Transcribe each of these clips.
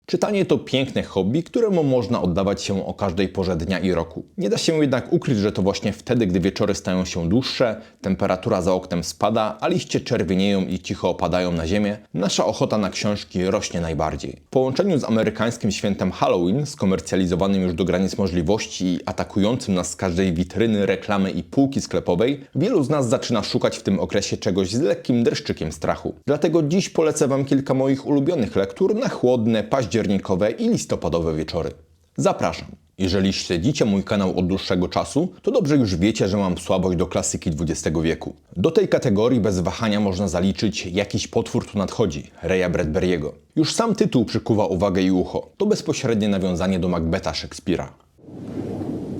Czytanie to piękne hobby, któremu można oddawać się o każdej porze dnia i roku. Nie da się jednak ukryć, że to właśnie wtedy, gdy wieczory stają się dłuższe, temperatura za oknem spada, a liście czerwienieją i cicho opadają na ziemię, nasza ochota na książki rośnie najbardziej. W połączeniu z amerykańskim świętem Halloween, skomercjalizowanym już do granic możliwości i atakującym nas z każdej witryny, reklamy i półki sklepowej, wielu z nas zaczyna szukać w tym okresie czegoś z lekkim dreszczykiem strachu. Dlatego dziś polecę Wam kilka moich ulubionych lektur na chłodne, październikowe i listopadowe wieczory. Zapraszam! Jeżeli śledzicie mój kanał od dłuższego czasu, to dobrze już wiecie, że mam słabość do klasyki XX wieku. Do tej kategorii bez wahania można zaliczyć Jakiś potwór tu nadchodzi, Raya Bradbury'ego. Już sam tytuł przykuwa uwagę i ucho. To bezpośrednie nawiązanie do Macbetha Szekspira.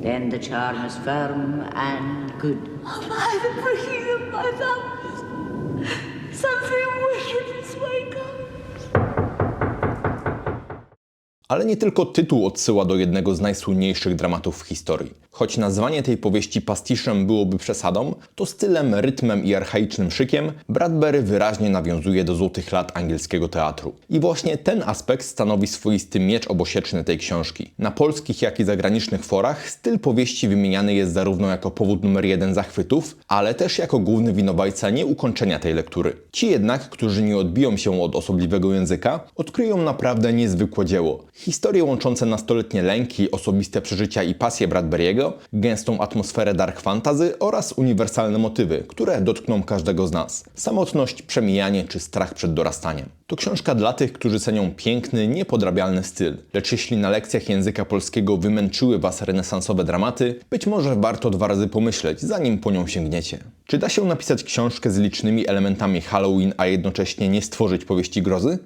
Then the charm is firm and good. Oh, by the breaking of my thumbs, something wicked is wake up. Ale nie tylko tytuł odsyła do jednego z najsłynniejszych dramatów w historii. Choć nazwanie tej powieści pastiszem byłoby przesadą, to stylem, rytmem i archaicznym szykiem Bradbury wyraźnie nawiązuje do złotych lat angielskiego teatru. I właśnie ten aspekt stanowi swoisty miecz obosieczny tej książki. Na polskich, jak i zagranicznych forach styl powieści wymieniany jest zarówno jako powód numer 1 zachwytów, ale też jako główny winowajca nieukończenia tej lektury. Ci jednak, którzy nie odbiją się od osobliwego języka, odkryją naprawdę niezwykłe dzieło. Historie łączące nastoletnie lęki, osobiste przeżycia i pasję Bradbury'ego, gęstą atmosferę dark fantasy oraz uniwersalne motywy, które dotkną każdego z nas. Samotność, przemijanie czy strach przed dorastaniem. To książka dla tych, którzy cenią piękny, niepodrabialny styl. Lecz jeśli na lekcjach języka polskiego wymęczyły Was renesansowe dramaty, być może warto 2 razy pomyśleć, zanim po nią sięgniecie. Czy da się napisać książkę z licznymi elementami Halloween, a jednocześnie nie stworzyć powieści grozy?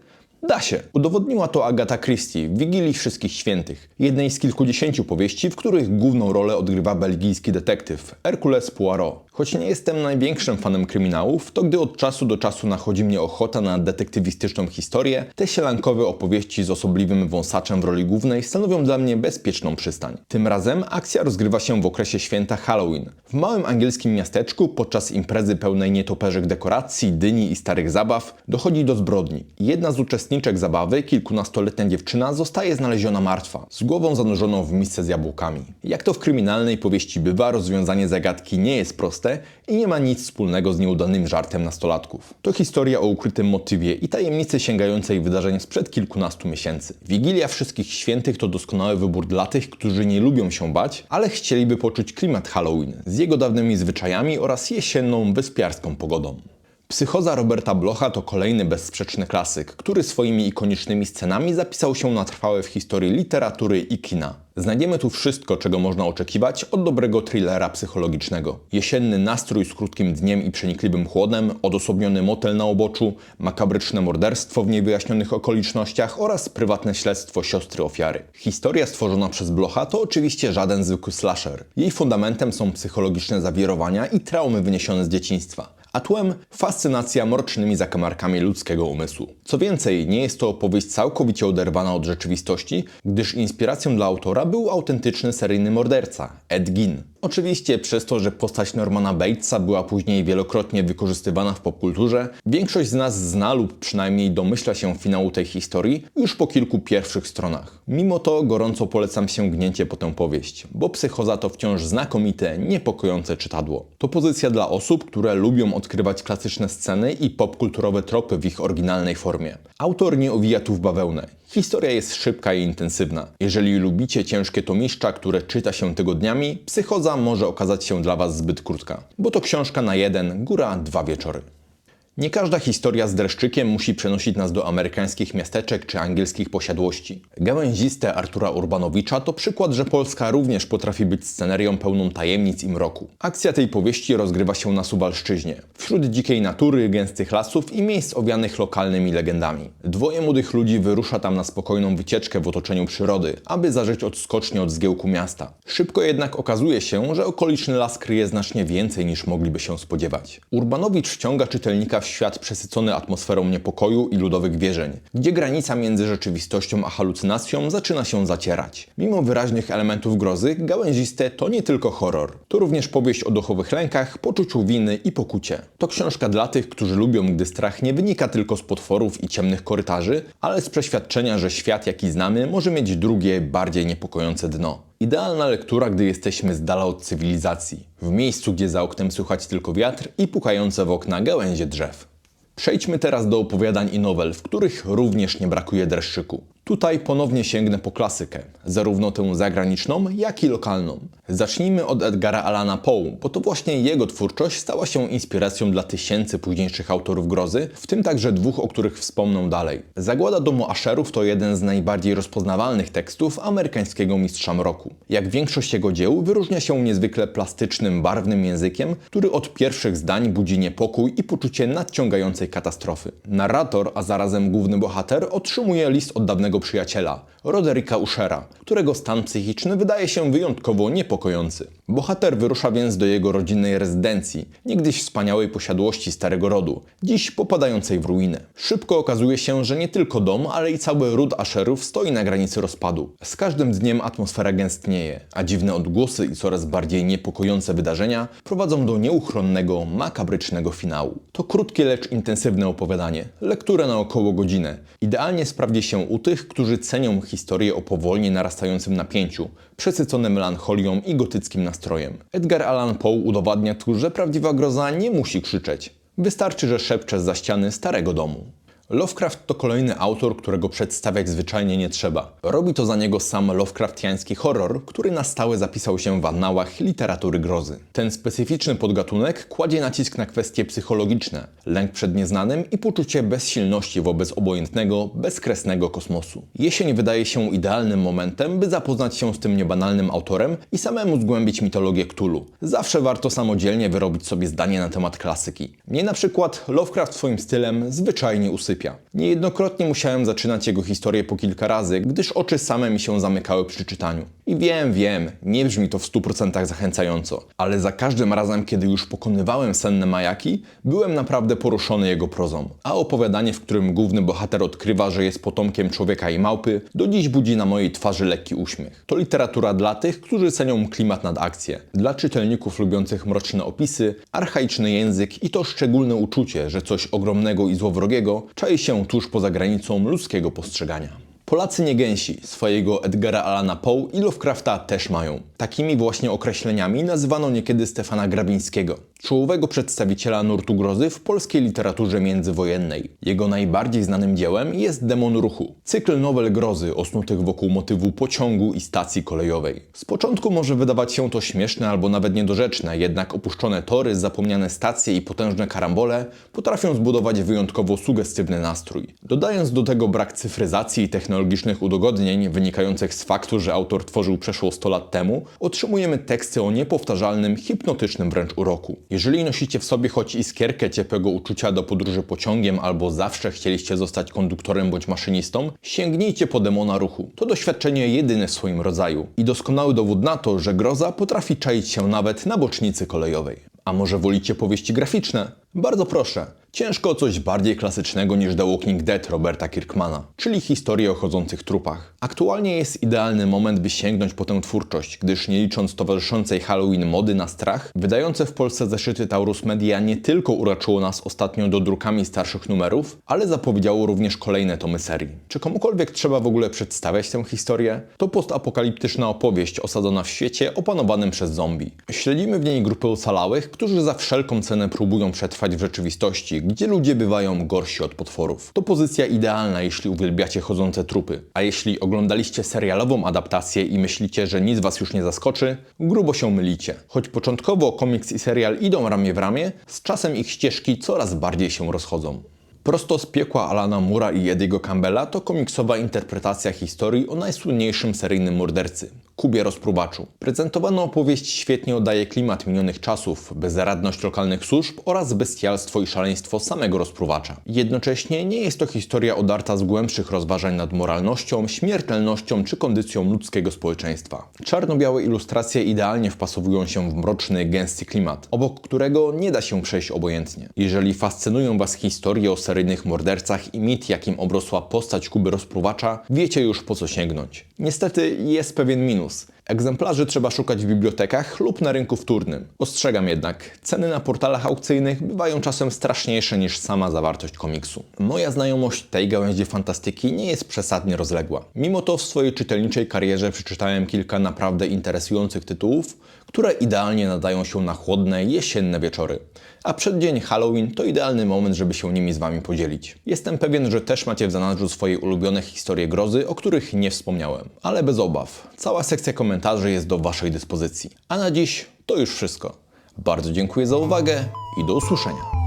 Da się. Udowodniła to Agatha Christie w Wigilii Wszystkich Świętych, jednej z kilkudziesięciu powieści, w których główną rolę odgrywa belgijski detektyw Hercule Poirot. Choć nie jestem największym fanem kryminałów, to gdy od czasu do czasu nachodzi mnie ochota na detektywistyczną historię, te sielankowe opowieści z osobliwym wąsaczem w roli głównej stanowią dla mnie bezpieczną przystań. Tym razem akcja rozgrywa się w okresie święta Halloween. W małym angielskim miasteczku podczas imprezy pełnej nietoperzych dekoracji, dyni i starych zabaw dochodzi do zbrodni. Jedna z uczestniczek zabawy, kilkunastoletnia dziewczyna, zostaje znaleziona martwa, z głową zanurzoną w misce z jabłkami. Jak to w kryminalnej powieści bywa, rozwiązanie zagadki nie jest proste i nie ma nic wspólnego z nieudanym żartem nastolatków. To historia o ukrytym motywie i tajemnicy sięgającej wydarzeń sprzed kilkunastu miesięcy. Wigilia Wszystkich Świętych to doskonały wybór dla tych, którzy nie lubią się bać, ale chcieliby poczuć klimat Halloween z jego dawnymi zwyczajami oraz jesienną, wyspiarską pogodą. Psychoza Roberta Blocha to kolejny bezsprzeczny klasyk, który swoimi ikonicznymi scenami zapisał się na trwałe w historii literatury i kina. Znajdziemy tu wszystko, czego można oczekiwać od dobrego thrillera psychologicznego. Jesienny nastrój z krótkim dniem i przenikliwym chłodem, odosobniony motel na uboczu, makabryczne morderstwo w niewyjaśnionych okolicznościach oraz prywatne śledztwo siostry ofiary. Historia stworzona przez Blocha to oczywiście żaden zwykły slasher. Jej fundamentem są psychologiczne zawirowania i traumy wyniesione z dzieciństwa. A tłem fascynacja mrocznymi zakamarkami ludzkiego umysłu. Co więcej, nie jest to opowieść całkowicie oderwana od rzeczywistości, gdyż inspiracją dla autora był autentyczny seryjny morderca, Ed Gein. Oczywiście przez to, że postać Normana Batesa była później wielokrotnie wykorzystywana w popkulturze, większość z nas zna lub przynajmniej domyśla się finału tej historii już po kilku pierwszych stronach. Mimo to gorąco polecam sięgnięcie po tę powieść, bo Psychoza to wciąż znakomite, niepokojące czytadło. To pozycja dla osób, które lubią odkrywać klasyczne sceny i popkulturowe tropy w ich oryginalnej formie. Autor nie owija tu w bawełnę. Historia jest szybka i intensywna. Jeżeli lubicie ciężkie tomiszcza, które czyta się tygodniami, Psychoza może okazać się dla Was zbyt krótka, bo to książka na 1, góra 2 wieczory. Nie każda historia z dreszczykiem musi przenosić nas do amerykańskich miasteczek czy angielskich posiadłości. Gałęziste Artura Urbanowicza to przykład, że Polska również potrafi być scenerią pełną tajemnic i mroku. Akcja tej powieści rozgrywa się na Suwalszczyźnie, wśród dzikiej natury, gęstych lasów i miejsc owianych lokalnymi legendami. 2 młodych ludzi wyrusza tam na spokojną wycieczkę w otoczeniu przyrody, aby zażyć odskocznie od zgiełku miasta. Szybko jednak okazuje się, że okoliczny las kryje znacznie więcej niż mogliby się spodziewać. Urbanowicz wciąga czytelnika w świat przesycony atmosferą niepokoju i ludowych wierzeń, gdzie granica między rzeczywistością a halucynacją zaczyna się zacierać. Mimo wyraźnych elementów grozy, Gałęziste to nie tylko horror. To również powieść o duchowych lękach, poczuciu winy i pokucie. To książka dla tych, którzy lubią, gdy strach nie wynika tylko z potworów i ciemnych korytarzy, ale z przeświadczenia, że świat, jaki znamy, może mieć drugie, bardziej niepokojące dno. Idealna lektura, gdy jesteśmy z dala od cywilizacji, w miejscu, gdzie za oknem słychać tylko wiatr i pukające w okna gałęzie drzew. Przejdźmy teraz do opowiadań i nowel, w których również nie brakuje dreszczyku. Tutaj ponownie sięgnę po klasykę, zarówno tę zagraniczną, jak i lokalną. Zacznijmy od Edgara Allana Poe, bo to właśnie jego twórczość stała się inspiracją dla tysięcy późniejszych autorów grozy, w tym także dwóch, o których wspomnę dalej. Zagłada domu Asherów to jeden z najbardziej rozpoznawalnych tekstów amerykańskiego mistrza mroku. Jak większość jego dzieł, wyróżnia się niezwykle plastycznym, barwnym językiem, który od pierwszych zdań budzi niepokój i poczucie nadciągającej katastrofy. Narrator, a zarazem główny bohater, otrzymuje list od dawnego przyjaciela, Roderika Ushera, którego stan psychiczny wydaje się wyjątkowo niepokojący. Bohater wyrusza więc do jego rodzinnej rezydencji, niegdyś wspaniałej posiadłości starego rodu, dziś popadającej w ruinę. Szybko okazuje się, że nie tylko dom, ale i cały ród Asherów stoi na granicy rozpadu. Z każdym dniem atmosfera gęstnieje, a dziwne odgłosy i coraz bardziej niepokojące wydarzenia prowadzą do nieuchronnego, makabrycznego finału. To krótkie, lecz intensywne opowiadanie, lektura na około godzinę. Idealnie sprawdzi się u tych, którzy cenią historię o powolnie narastającym napięciu, przesycone melancholią i gotyckim nastrojem. Edgar Allan Poe udowadnia tu, że prawdziwa groza nie musi krzyczeć. Wystarczy, że szepcze zza ściany starego domu. Lovecraft to kolejny autor, którego przedstawiać zwyczajnie nie trzeba. Robi to za niego sam lovecraftiański horror, który na stałe zapisał się w annałach literatury grozy. Ten specyficzny podgatunek kładzie nacisk na kwestie psychologiczne, lęk przed nieznanym i poczucie bezsilności wobec obojętnego, bezkresnego kosmosu. Jesień wydaje się idealnym momentem, by zapoznać się z tym niebanalnym autorem i samemu zgłębić mitologię Cthulhu. Zawsze warto samodzielnie wyrobić sobie zdanie na temat klasyki. Mnie na przykład Lovecraft swoim stylem zwyczajnie usypia. Niejednokrotnie musiałem zaczynać jego historię po kilka razy, gdyż oczy same mi się zamykały przy czytaniu. I wiem, nie brzmi to w 100% zachęcająco, ale za każdym razem, kiedy już pokonywałem senne majaki, byłem naprawdę poruszony jego prozą. A opowiadanie, w którym główny bohater odkrywa, że jest potomkiem człowieka i małpy, do dziś budzi na mojej twarzy lekki uśmiech. To literatura dla tych, którzy cenią klimat nad akcję. Dla czytelników lubiących mroczne opisy, archaiczny język i to szczególne uczucie, że coś ogromnego i złowrogiego czai się tuż poza granicą ludzkiego postrzegania. Polacy nie gęsi, swojego Edgara Allana Poe i Lovecrafta też mają. Takimi właśnie określeniami nazywano niekiedy Stefana Grabińskiego, czołowego przedstawiciela nurtu grozy w polskiej literaturze międzywojennej. Jego najbardziej znanym dziełem jest Demon Ruchu, cykl nowel grozy osnutych wokół motywu pociągu i stacji kolejowej. Z początku może wydawać się to śmieszne albo nawet niedorzeczne, jednak opuszczone tory, zapomniane stacje i potężne karambole potrafią zbudować wyjątkowo sugestywny nastrój. Dodając do tego brak cyfryzacji i technologicznych udogodnień wynikających z faktu, że autor tworzył przeszło 100 lat temu, otrzymujemy teksty o niepowtarzalnym, hipnotycznym wręcz uroku. Jeżeli nosicie w sobie choć iskierkę ciepłego uczucia do podróży pociągiem albo zawsze chcieliście zostać konduktorem bądź maszynistą, sięgnijcie po Demona Ruchu. To doświadczenie jedyne w swoim rodzaju i doskonały dowód na to, że groza potrafi czaić się nawet na bocznicy kolejowej. A może wolicie powieści graficzne? Bardzo proszę. Ciężko o coś bardziej klasycznego niż The Walking Dead Roberta Kirkmana, czyli historię o chodzących trupach. Aktualnie jest idealny moment, by sięgnąć po tę twórczość, gdyż nie licząc towarzyszącej Halloween mody na strach, wydające w Polsce zeszyty Taurus Media nie tylko uraczyło nas ostatnio dodrukami starszych numerów, ale zapowiedziało również kolejne tomy serii. Czy komukolwiek trzeba w ogóle przedstawiać tę historię? To postapokaliptyczna opowieść osadzona w świecie opanowanym przez zombie. Śledzimy w niej grupę ocalałych, którzy za wszelką cenę próbują przetrwać w rzeczywistości, gdzie ludzie bywają gorsi od potworów. To pozycja idealna, jeśli uwielbiacie chodzące trupy. A jeśli oglądaliście serialową adaptację i myślicie, że nic was już nie zaskoczy, grubo się mylicie. Choć początkowo komiks i serial idą ramię w ramię, z czasem ich ścieżki coraz bardziej się rozchodzą. Prosto z piekła Alana Moore'a i Ediego Campbella to komiksowa interpretacja historii o najsłynniejszym seryjnym mordercy, Kubie Rozpruwaczu. Prezentowana opowieść świetnie oddaje klimat minionych czasów, bezradność lokalnych służb oraz bestialstwo i szaleństwo samego rozpruwacza. Jednocześnie nie jest to historia odarta z głębszych rozważań nad moralnością, śmiertelnością czy kondycją ludzkiego społeczeństwa. Czarno-białe ilustracje idealnie wpasowują się w mroczny, gęsty klimat, obok którego nie da się przejść obojętnie. Jeżeli fascynują Was historie o seryjnych mordercach i mit, jakim obrosła postać Kuby Rozpruwacza, wiecie już po co sięgnąć. Niestety jest pewien minus. Egzemplarzy trzeba szukać w bibliotekach lub na rynku wtórnym. Ostrzegam jednak, ceny na portalach aukcyjnych bywają czasem straszniejsze niż sama zawartość komiksu. Moja znajomość tej gałęzi fantastyki nie jest przesadnie rozległa. Mimo to w swojej czytelniczej karierze przeczytałem kilka naprawdę interesujących tytułów, które idealnie nadają się na chłodne, jesienne wieczory. A przeddzień Halloween to idealny moment, żeby się nimi z Wami podzielić. Jestem pewien, że też macie w zanadrzu swoje ulubione historie grozy, o których nie wspomniałem. Ale bez obaw, cała sekcja komentarzy jest do Waszej dyspozycji. A na dziś to już wszystko. Bardzo dziękuję za uwagę i do usłyszenia.